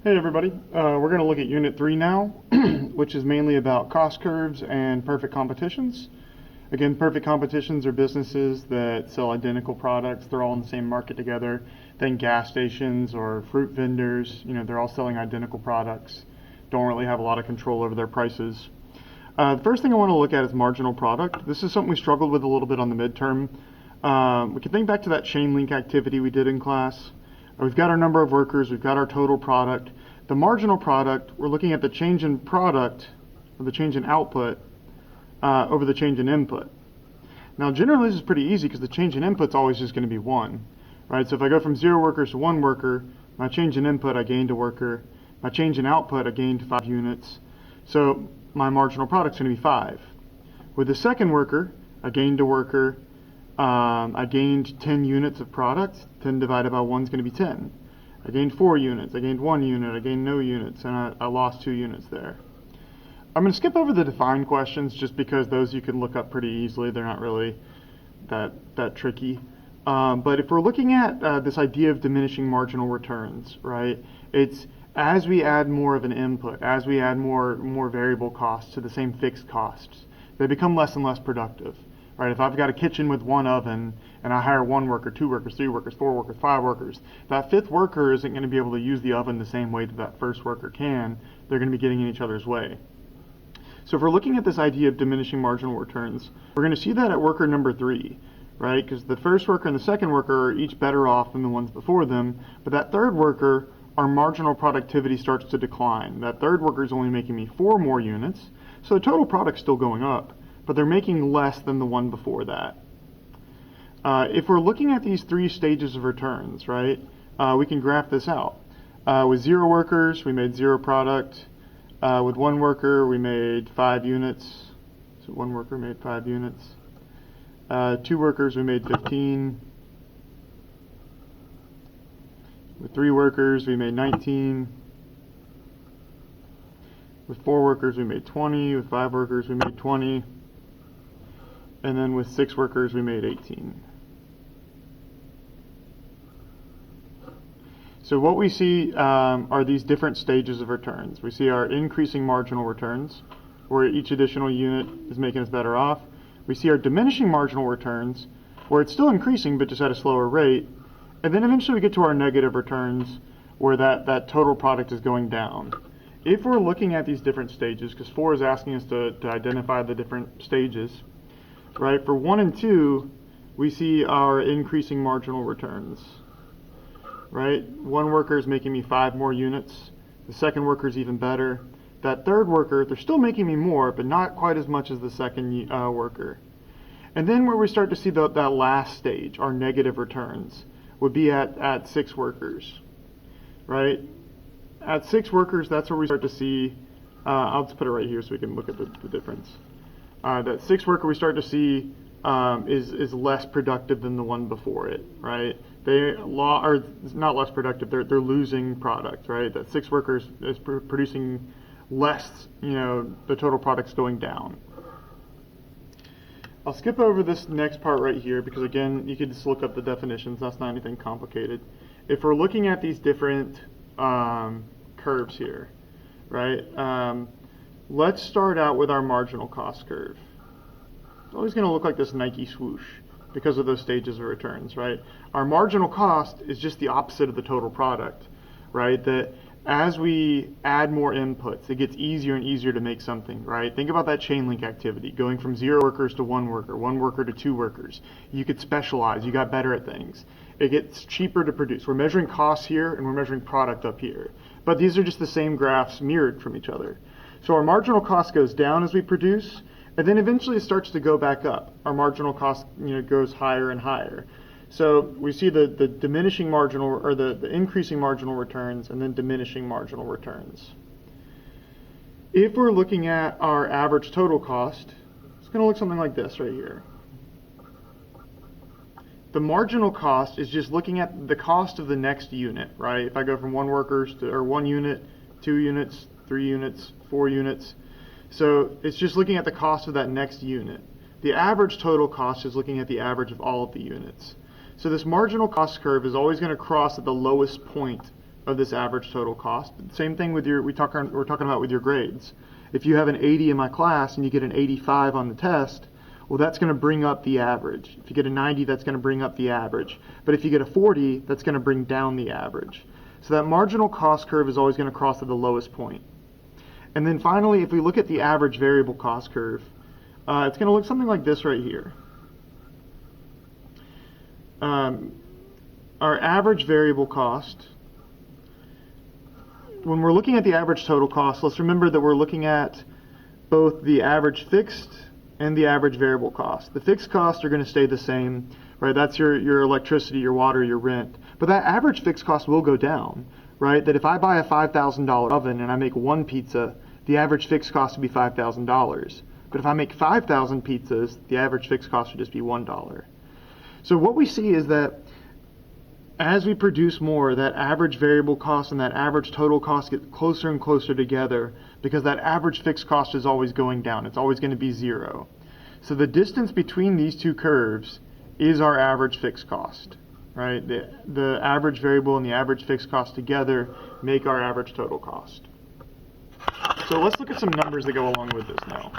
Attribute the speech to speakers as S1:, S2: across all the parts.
S1: Hey everybody, we're going to look at Unit 3 now, which is mainly about cost curves and perfect competitions. Again, perfect competitions are businesses that sell identical products. They're all in the same market together. Think gas stations or fruit vendors, they're all selling identical products. Don't really have a lot of control over their prices. The first thing I want to look at is marginal product. This is something we struggled with a little bit on the midterm. We can think back to that chain link activity we did in class. We've got our number of workers, we've got our total product. The marginal product, we're looking at the change in product, or the change in output, over the change in input. Now generally this is pretty easy because the change in input is always just going to be 1. Right? So if I go from 0 workers to 1 worker, my change in input, I gained a worker. My change in output, I gained 5 units. So my marginal product is going to be 5. With the second worker, I gained a worker. I gained 10 units of product. 10 divided by 1 is going to be 10. I gained 4 units. I gained 1 unit. I gained no units, and I lost 2 units there. I'm going to skip over the define questions just because those you can look up pretty easily. They're not really that tricky. But if we're looking at this idea of diminishing marginal returns, right? It's as we add more of an input, as we add more variable costs to the same fixed costs, they become less and less productive. Right, if I've got a kitchen with 1 oven and I hire 1 worker, 2 workers, 3 workers, 4 workers, 5 workers, that 5th worker isn't going to be able to use the oven the same way that first worker can. They're going to be getting in each other's way. So if we're looking at this idea of diminishing marginal returns, we're going to see that at worker number 3, right? Because the first worker and the second worker are each better off than the ones before them, but that third worker, our marginal productivity starts to decline. That third worker is only making me 4 more units, so the total product's still going up, but they're making less than the one before that. If we're looking at these 3 stages of returns, right, we can graph this out. With 0 workers, we made 0 product. With 1 worker, we made 5 units. So 1 worker made 5 units. 2 workers, we made 15. With 3 workers, we made 19. With 4 workers, we made 20. With 5 workers, we made 20. And then with 6 workers, we made 18. So what we see are these different stages of returns. We see our increasing marginal returns, where each additional unit is making us better off. We see our diminishing marginal returns, where it's still increasing, but just at a slower rate. And then eventually we get to our negative returns, where that total product is going down. If we're looking at these different stages, because 4 is asking us to identify the different stages, right, for 1 and 2, we see our increasing marginal returns. Right, 1 worker is making me 5 more units. The second worker is even better. That third worker, they're still making me more, but not quite as much as the second worker. And then where we start to see that last stage, our negative returns, would be at 6 workers. Right, at 6 workers, that's where we start to see. I'll just put it right here so we can look at the difference. That 6 worker we start to see is less productive than the one before it, right? They are not less productive. They're losing product, right? That 6 workers is producing less. The total product's going down. I'll skip over this next part right here because again, you can just look up the definitions. That's not anything complicated. If we're looking at these different curves here, right? Let's start out with our marginal cost curve. It's always going to look like this Nike swoosh because of those stages of returns, right? Our marginal cost is just the opposite of the total product, right? That as we add more inputs, it gets easier and easier to make something, right? Think about that chain link activity, going from 0 workers to 1 worker, 1 worker to 2 workers. You could specialize, you got better at things. It gets cheaper to produce. We're measuring costs here and we're measuring product up here. But these are just the same graphs mirrored from each other. So our marginal cost goes down as we produce, and then eventually it starts to go back up. Our marginal cost goes higher and higher. So we see the diminishing marginal, or the increasing marginal returns, and then diminishing marginal returns. If we're looking at our average total cost, it's going to look something like this right here. The marginal cost is just looking at the cost of the next unit, right? If I go from 1 workers to, or 1 unit, 2 units, 3 units, 4 units. So it's just looking at the cost of that next unit. The average total cost is looking at the average of all of the units. So this marginal cost curve is always going to cross at the lowest point of this average total cost. Same thing with we're talking about with your grades. If you have an 80 in my class and you get an 85 on the test, well, that's going to bring up the average. If you get a 90, that's going to bring up the average. But if you get a 40, that's going to bring down the average. So that marginal cost curve is always going to cross at the lowest point. And then finally, if we look at the average variable cost curve, it's going to look something like this right here. Our average variable cost, when we're looking at the average total cost, let's remember that we're looking at both the average fixed and the average variable cost. The fixed costs are going to stay the same, right? That's your electricity, your water, your rent. But that average fixed cost will go down, right? That if I buy a $5,000 oven and I make one pizza, the average fixed cost would be $5,000. But if I make 5,000 pizzas, the average fixed cost would just be $1. So what we see is that as we produce more, that average variable cost and that average total cost get closer and closer together because that average fixed cost is always going down. It's always going to be 0. So the distance between these two curves is our average fixed cost, right? The average variable and the average fixed cost together make our average total cost. So let's look at some numbers that go along with this now.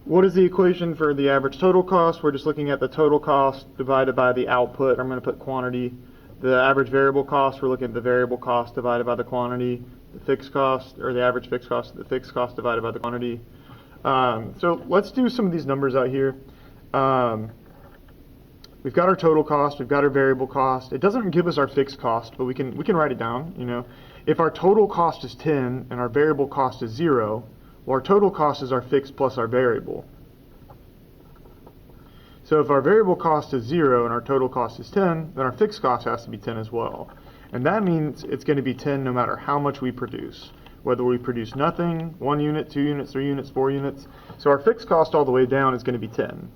S1: What is the equation for the average total cost? We're just looking at the total cost divided by the output. I'm going to put quantity. The average variable cost, we're looking at the variable cost divided by the quantity. The fixed cost, or the average fixed cost, the fixed cost divided by the quantity. So let's do some of these numbers out here. We've got our total cost, we've got our variable cost. It doesn't give us our fixed cost, but we can write it down. You know, if our total cost is 10 and our variable cost is 0, well, our total cost is our fixed plus our variable. So if our variable cost is 0 and our total cost is 10, then our fixed cost has to be 10 as well. And that means it's going to be 10 no matter how much we produce. Whether we produce nothing, 1 unit, 2 units, 3 units, 4 units. So our fixed cost all the way down is going to be 10.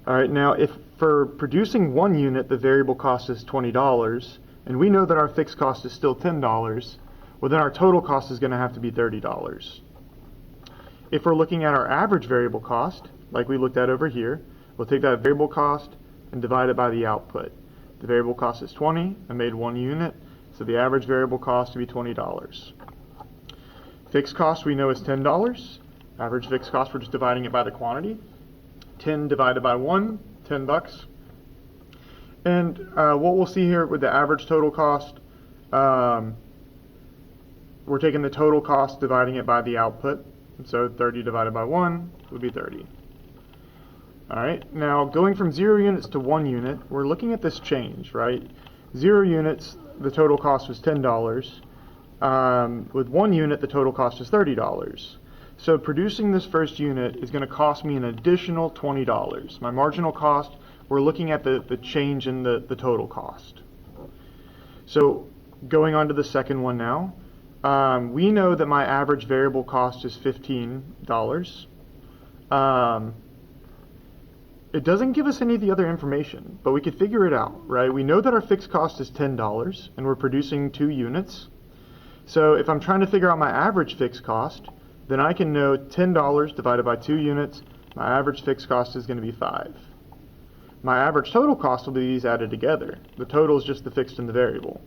S1: All right, now if for producing 1 unit the variable cost is $20, and we know that our fixed cost is still $10, well then our total cost is going to have to be $30. If we're looking at our average variable cost, like we looked at over here, we'll take that variable cost and divide it by the output. The variable cost is 20, I made 1 unit, so the average variable cost would be $20. Fixed cost we know is $10. Average fixed cost, we're just dividing it by the quantity. 10 divided by 1, $10. And what we'll see here with the average total cost, we're taking the total cost, dividing it by the output. So 30 divided by 1 would be 30. All right, now going from 0 units to 1 unit, we're looking at this change, right? 0 units, the total cost was $10. With 1 unit, the total cost is $30. So producing this first unit is going to cost me an additional $20. My marginal cost, we're looking at the change in the total cost. So going on to the second one now. We know that my average variable cost is $15. It doesn't give us any of the other information, but we could figure it out, right? We know that our fixed cost is $10, and we're producing 2 units. So if I'm trying to figure out my average fixed cost, then I can know $10 divided by 2 units, my average fixed cost is going to be 5. My average total cost will be these added together. The total is just the fixed and the variable.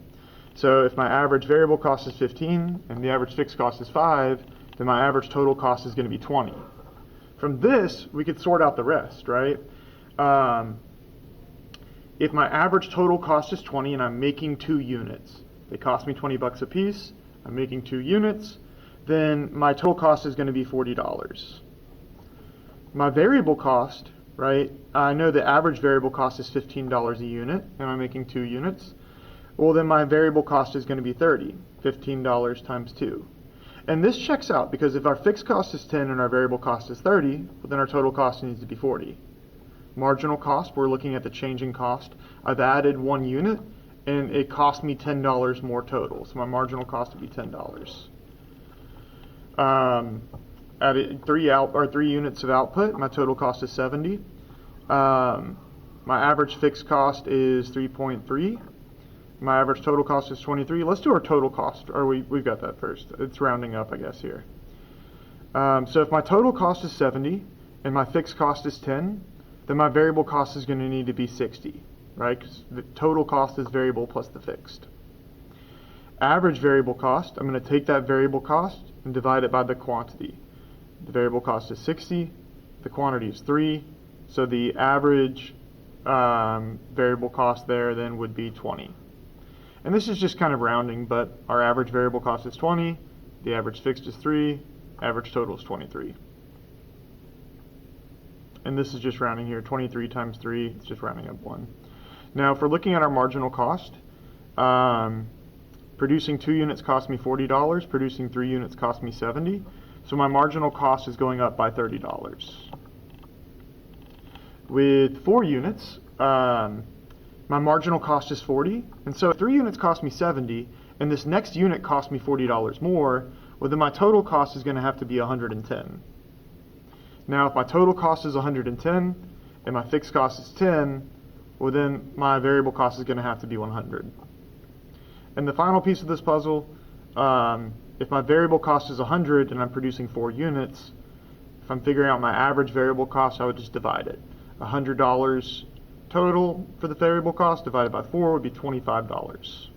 S1: So if my average variable cost is 15 and the average fixed cost is 5, then my average total cost is going to be 20. From this, we could sort out the rest, right? If my average total cost is 20 and I'm making 2 units, they cost me $20 a piece, I'm making 2 units, then my total cost is going to be $40. My variable cost, right, I know the average variable cost is $15 a unit, and I'm making 2 units. Well, then my variable cost is going to be $30, $15 times 2. And this checks out, because if our fixed cost is 10 and our variable cost is 30, well, then our total cost needs to be 40. Marginal cost, we're looking at the changing cost. I've added 1 unit, and it cost me $10 more total, so my marginal cost would be $10. Added 3 units of output, my total cost is 70. My average fixed cost is 3.3. My average total cost is 23. Let's do our total cost, or we've got that first. It's rounding up, I guess, here. So if my total cost is 70 and my fixed cost is 10, then my variable cost is going to need to be 60. right? Because the total cost is variable plus the fixed. Average variable cost, I'm going to take that variable cost and divide it by the quantity. The variable cost is 60, the quantity is 3, so the average variable cost there then would be 20. And this is just kind of rounding, but our average variable cost is 20, the average fixed is 3, average total is 23. And this is just rounding here, 23 times 3, it's just rounding up 1. Now, if we're looking at our marginal cost, producing 2 units cost me $40, producing 3 units cost me $70, so my marginal cost is going up by $30. With 4 units, my marginal cost is 40, and so if 3 units cost me 70, and this next unit cost me $40 more, well then my total cost is going to have to be 110. Now if my total cost is 110, and my fixed cost is 10, well then my variable cost is going to have to be 100. And the final piece of this puzzle, if my variable cost is 100 and I'm producing 4 units, if I'm figuring out my average variable cost, I would just divide it. $100 total for the variable cost divided by 4 would be $25.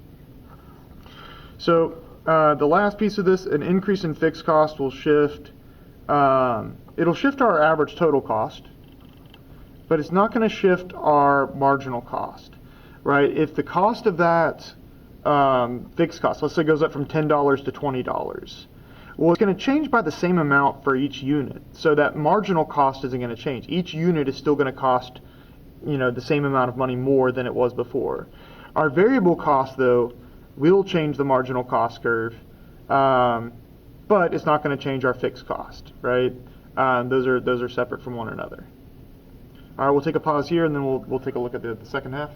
S1: So the last piece of this, an increase in fixed cost will shift, it'll shift our average total cost, but it's not going to shift our marginal cost, right? If the cost of that fixed cost, let's say goes up from $10 to $20, well, it's going to change by the same amount for each unit. So that marginal cost isn't going to change. Each unit is still going to cost, the same amount of money more than it was before. Our variable cost, though, will change the marginal cost curve, but it's not going to change our fixed cost, right? Those are separate from one another. All right, we'll take a pause here, and then we'll take a look at the second half.